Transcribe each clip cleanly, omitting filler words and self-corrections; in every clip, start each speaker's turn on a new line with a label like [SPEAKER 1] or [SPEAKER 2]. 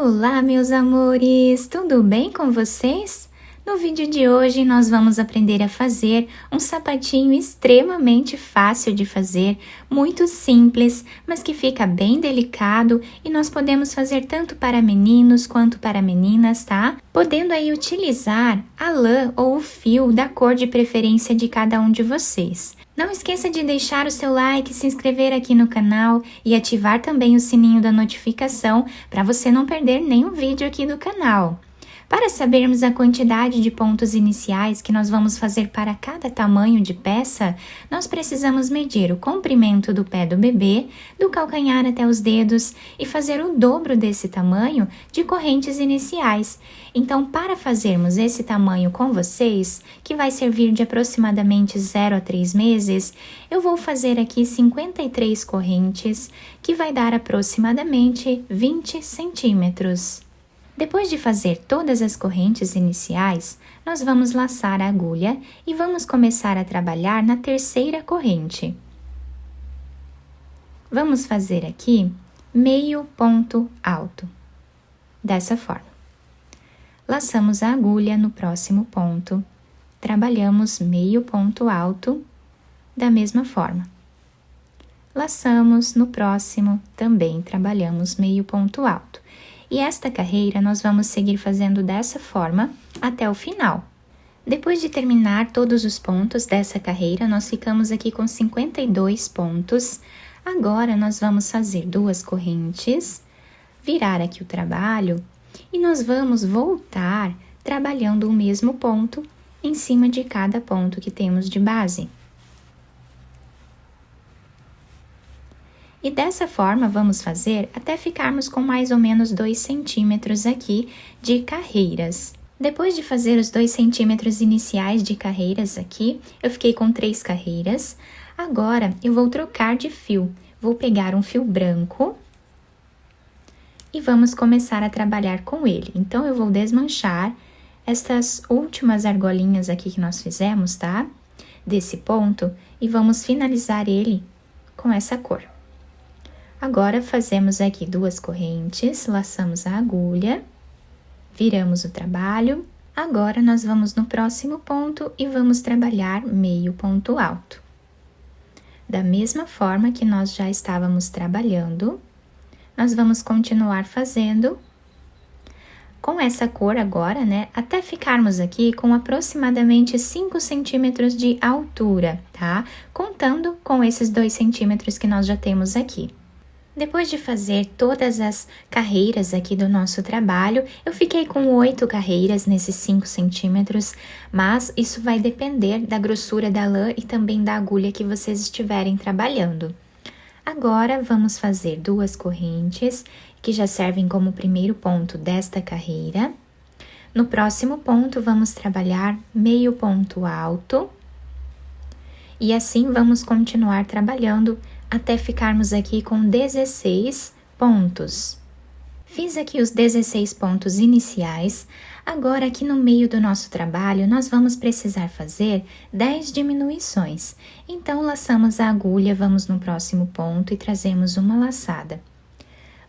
[SPEAKER 1] Olá, meus amores! Tudo bem com vocês? No vídeo de hoje, nós vamos aprender a fazer um sapatinho extremamente fácil de fazer, muito simples, mas que fica bem delicado e nós podemos fazer tanto para meninos quanto para meninas, tá? Podendo aí utilizar a lã ou o fio da cor de preferência de cada um de vocês. Não esqueça de deixar o seu like, se inscrever aqui no canal e ativar também o sininho da notificação para você não perder nenhum vídeo aqui do canal. Para sabermos a quantidade de pontos iniciais que nós vamos fazer para cada tamanho de peça, nós precisamos medir o comprimento do pé do bebê, do calcanhar até os dedos e fazer o dobro desse tamanho de correntes iniciais. Então, para fazermos esse tamanho com vocês, que vai servir de aproximadamente 0 a 3 meses, eu vou fazer aqui 53 correntes, que vai dar aproximadamente 20 centímetros. Depois de fazer todas as correntes iniciais, nós vamos laçar a agulha e vamos começar a trabalhar na terceira corrente. Vamos fazer aqui meio ponto alto, dessa forma. Laçamos a agulha no próximo ponto, trabalhamos meio ponto alto, da mesma forma. Laçamos no próximo, também trabalhamos meio ponto alto. E esta carreira nós vamos seguir fazendo dessa forma até o final. Depois de terminar todos os pontos dessa carreira, nós ficamos aqui com 52 pontos. Agora, nós vamos fazer duas correntes, virar aqui o trabalho e nós vamos voltar trabalhando o mesmo ponto em cima de cada ponto que temos de base. E dessa forma, vamos fazer até ficarmos com mais ou menos 2 centímetros aqui de carreiras. Depois de fazer os 2 centímetros iniciais de carreiras aqui, eu fiquei com 3 carreiras. Agora, eu vou trocar de fio. Vou pegar um fio branco e vamos começar a trabalhar com ele. Então, eu vou desmanchar estas últimas argolinhas aqui que nós fizemos, tá? Desse ponto, e vamos finalizar ele com essa cor. Agora, fazemos aqui duas correntes, laçamos a agulha, viramos o trabalho. Agora, nós vamos no próximo ponto e vamos trabalhar meio ponto alto. Da mesma forma que nós já estávamos trabalhando, nós vamos continuar fazendo com essa cor agora, né? Até ficarmos aqui com aproximadamente 5 centímetros de altura, tá? Contando com esses 2 centímetros que nós já temos aqui. Depois de fazer todas as carreiras aqui do nosso trabalho, eu fiquei com 8 carreiras nesses 5 centímetros, mas isso vai depender da grossura da lã e também da agulha que vocês estiverem trabalhando. Agora, vamos fazer duas correntes, que já servem como primeiro ponto desta carreira. No próximo ponto, vamos trabalhar meio ponto alto. E assim, vamos continuar trabalhando até ficarmos aqui com 16 pontos. Fiz aqui os 16 pontos iniciais. Agora, aqui no meio do nosso trabalho, nós vamos precisar fazer 10 diminuições. Então, laçamos a agulha, vamos no próximo ponto e trazemos uma laçada.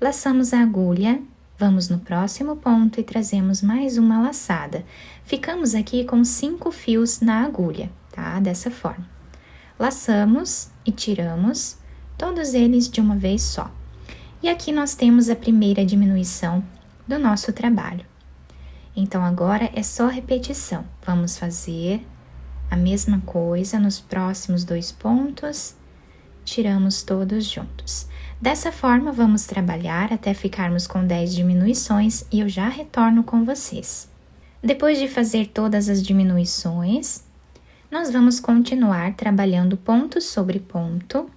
[SPEAKER 1] Laçamos a agulha, vamos no próximo ponto e trazemos mais uma laçada. Ficamos aqui com 5 fios na agulha, tá? Dessa forma. Laçamos e tiramos todos eles de uma vez só. E aqui nós temos a primeira diminuição do nosso trabalho. Então, agora é só repetição. Vamos fazer a mesma coisa nos próximos 2 pontos, tiramos todos juntos. Dessa forma, vamos trabalhar até ficarmos com 10 diminuições e eu já retorno com vocês. Depois de fazer todas as diminuições, nós vamos continuar trabalhando ponto sobre ponto,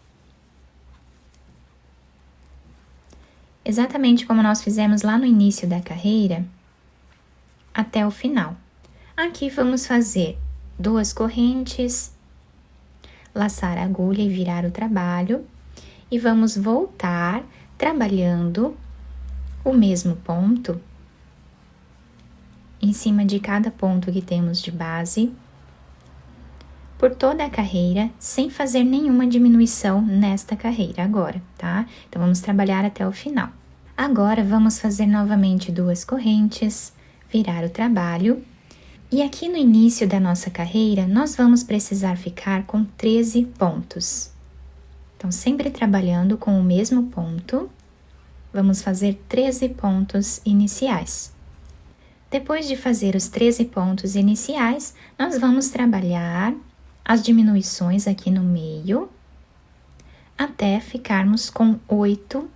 [SPEAKER 1] exatamente como nós fizemos lá no início da carreira, até o final. Aqui vamos fazer duas correntes, laçar a agulha e virar o trabalho, e vamos voltar trabalhando o mesmo ponto em cima de cada ponto que temos de base, por toda a carreira, sem fazer nenhuma diminuição nesta carreira agora, tá? Então, vamos trabalhar até o final. Agora, vamos fazer novamente 2 correntes, virar o trabalho. E aqui no início da nossa carreira, nós vamos precisar ficar com 13 pontos. Então, sempre trabalhando com o mesmo ponto, vamos fazer 13 pontos iniciais. Depois de fazer os 13 pontos iniciais, nós vamos trabalhar as diminuições aqui no meio, até ficarmos com 8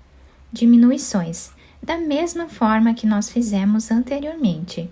[SPEAKER 1] diminuições, da mesma forma que nós fizemos anteriormente.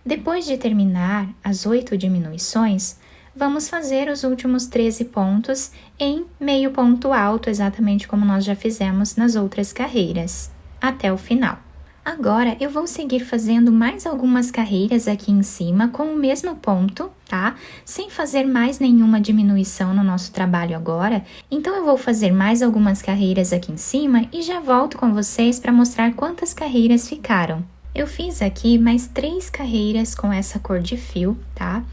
[SPEAKER 1] Depois de terminar as 8 diminuições, vamos fazer os últimos 13 pontos em meio ponto alto, exatamente como nós já fizemos nas outras carreiras, até o final. Agora, eu vou seguir fazendo mais algumas carreiras aqui em cima com o mesmo ponto, tá? Sem fazer mais nenhuma diminuição no nosso trabalho agora. Então, eu vou fazer mais algumas carreiras aqui em cima e já volto com vocês para mostrar quantas carreiras ficaram. Eu fiz aqui mais 3 carreiras com essa cor de fio, tá?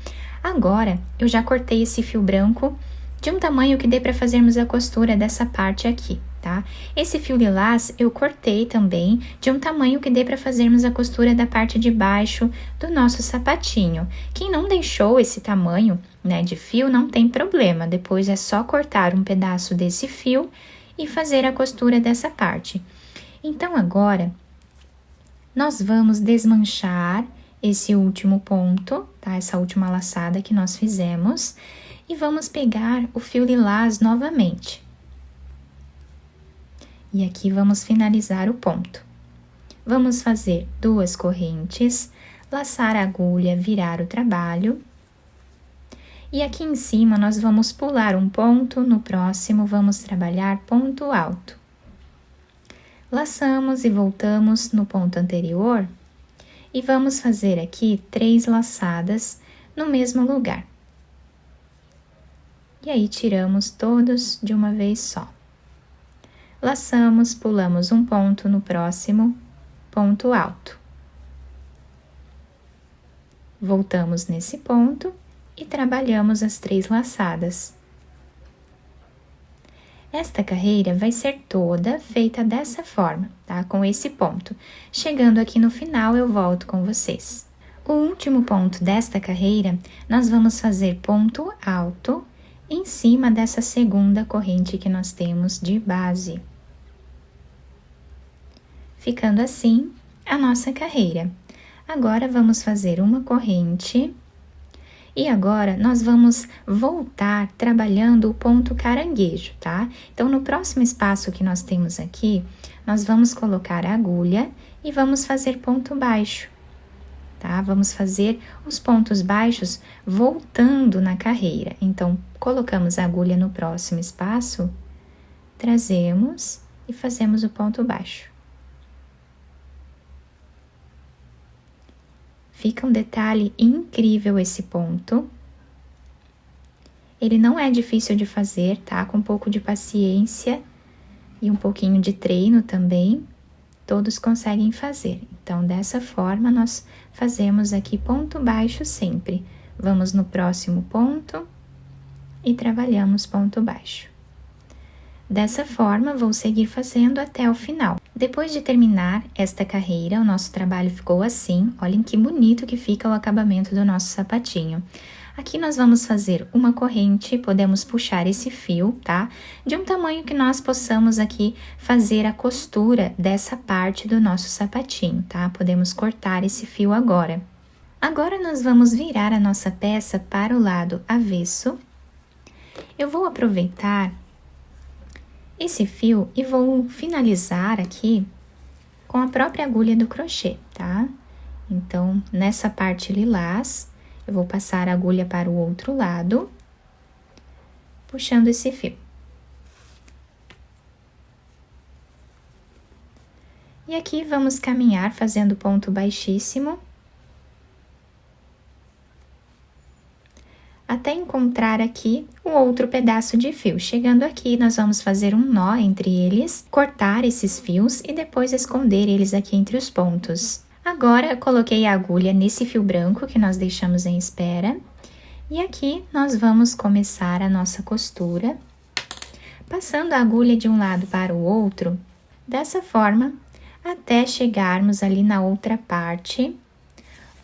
[SPEAKER 1] Agora, eu já cortei esse fio branco de um tamanho que dê para fazermos a costura dessa parte aqui, tá? Esse fio lilás eu cortei também de um tamanho que dê para fazermos a costura da parte de baixo do nosso sapatinho. Quem não deixou esse tamanho, né, de fio, não tem problema. Depois é só cortar um pedaço desse fio e fazer a costura dessa parte. Então, agora, nós vamos desmanchar esse último ponto, tá? Essa última laçada que nós fizemos. E vamos pegar o fio lilás novamente. E aqui vamos finalizar o ponto. Vamos fazer 2 correntes, laçar a agulha, virar o trabalho. E aqui em cima nós vamos pular um ponto, no próximo vamos trabalhar ponto alto. Laçamos e voltamos no ponto anterior e vamos fazer aqui 3 laçadas no mesmo lugar. E aí, tiramos todos de uma vez só. Laçamos, pulamos um ponto no próximo ponto alto. Voltamos nesse ponto e trabalhamos as 3 laçadas. Esta carreira vai ser toda feita dessa forma, tá? Com esse ponto. Chegando aqui no final, eu volto com vocês. O último ponto desta carreira, nós vamos fazer ponto alto em cima dessa segunda corrente que nós temos de base. Ficando assim a nossa carreira. Agora, vamos fazer uma corrente e agora nós vamos voltar trabalhando o ponto caranguejo, tá? Então, no próximo espaço que nós temos aqui, nós vamos colocar a agulha e vamos fazer ponto baixo, tá? Vamos fazer os pontos baixos voltando na carreira. Então, colocamos a agulha no próximo espaço, trazemos e fazemos o ponto baixo. Fica um detalhe incrível esse ponto. Ele não é difícil de fazer, tá? Com um pouco de paciência e um pouquinho de treino também, todos conseguem fazer. Então, dessa forma, nós fazemos aqui ponto baixo sempre. Vamos no próximo ponto e trabalhamos ponto baixo. Dessa forma, vou seguir fazendo até o final. Depois de terminar esta carreira, o nosso trabalho ficou assim. Olhem que bonito que fica o acabamento do nosso sapatinho. Aqui nós vamos fazer uma corrente, podemos puxar esse fio, tá? De um tamanho que nós possamos aqui fazer a costura dessa parte do nosso sapatinho, tá? Podemos cortar esse fio agora. Agora, nós vamos virar a nossa peça para o lado avesso. Eu vou aproveitar esse fio e vou finalizar aqui com a própria agulha do crochê, tá? Então, nessa parte lilás, eu vou passar a agulha para o outro lado, puxando esse fio. E aqui vamos caminhar fazendo ponto baixíssimo, até encontrar aqui o outro pedaço de fio. Chegando aqui, nós vamos fazer um nó entre eles, cortar esses fios e depois esconder eles aqui entre os pontos. Agora, eu coloquei a agulha nesse fio branco que nós deixamos em espera. E aqui, nós vamos começar a nossa costura, passando a agulha de um lado para o outro, dessa forma, até chegarmos ali na outra parte,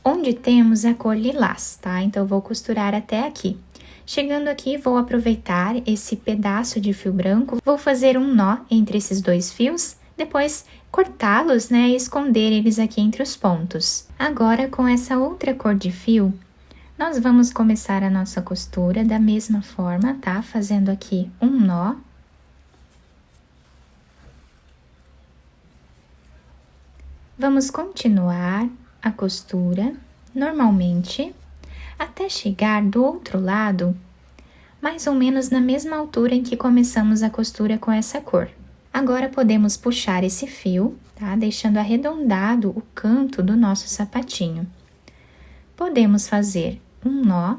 [SPEAKER 1] onde temos a cor lilás, tá? Então, eu vou costurar até aqui. Chegando aqui, vou aproveitar esse pedaço de fio branco, vou fazer um nó entre esses dois fios, depois cortá-los, né, e esconder eles aqui entre os pontos. Agora, com essa outra cor de fio, nós vamos começar a nossa costura da mesma forma, tá? Fazendo aqui um nó. Vamos continuar a costura normalmente, até chegar do outro lado, mais ou menos na mesma altura em que começamos a costura com essa cor. Agora, podemos puxar esse fio, tá? Deixando arredondado o canto do nosso sapatinho. Podemos fazer um nó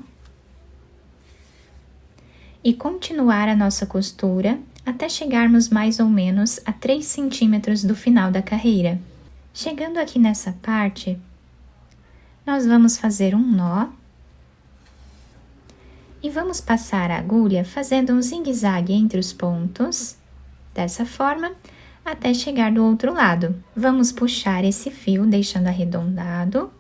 [SPEAKER 1] e continuar a nossa costura até chegarmos mais ou menos a 3 centímetros do final da carreira. Chegando aqui nessa parte, nós vamos fazer um nó e vamos passar a agulha fazendo um zigue-zague entre os pontos, dessa forma, até chegar do outro lado. Vamos puxar esse fio, deixando arredondado.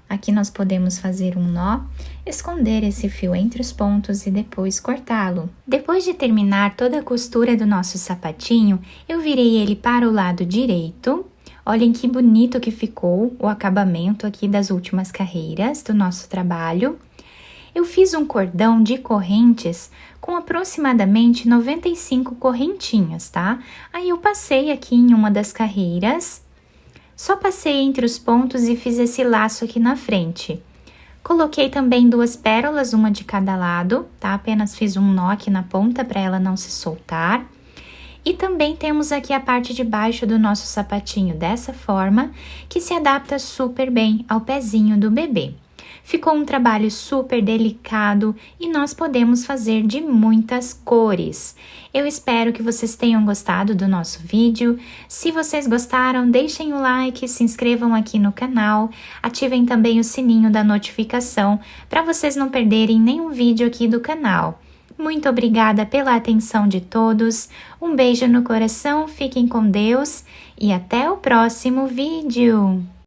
[SPEAKER 1] Aqui nós podemos fazer um nó, esconder esse fio entre os pontos e depois cortá-lo. Depois de terminar toda a costura do nosso sapatinho, eu virei ele para o lado direito. Olhem que bonito que ficou o acabamento aqui das últimas carreiras do nosso trabalho. Eu fiz um cordão de correntes com aproximadamente 95 correntinhas, tá? Aí eu passei aqui em uma das carreiras, só passei entre os pontos e fiz esse laço aqui na frente. Coloquei também 2 pérolas, uma de cada lado, tá? Apenas fiz um nó aqui na ponta para ela não se soltar. E também temos aqui a parte de baixo do nosso sapatinho, dessa forma, que se adapta super bem ao pezinho do bebê. Ficou um trabalho super delicado e nós podemos fazer de muitas cores. Eu espero que vocês tenham gostado do nosso vídeo. Se vocês gostaram, deixem o like, se inscrevam aqui no canal, ativem também o sininho da notificação para vocês não perderem nenhum vídeo aqui do canal. Muito obrigada pela atenção de todos, um beijo no coração, fiquem com Deus e até o próximo vídeo!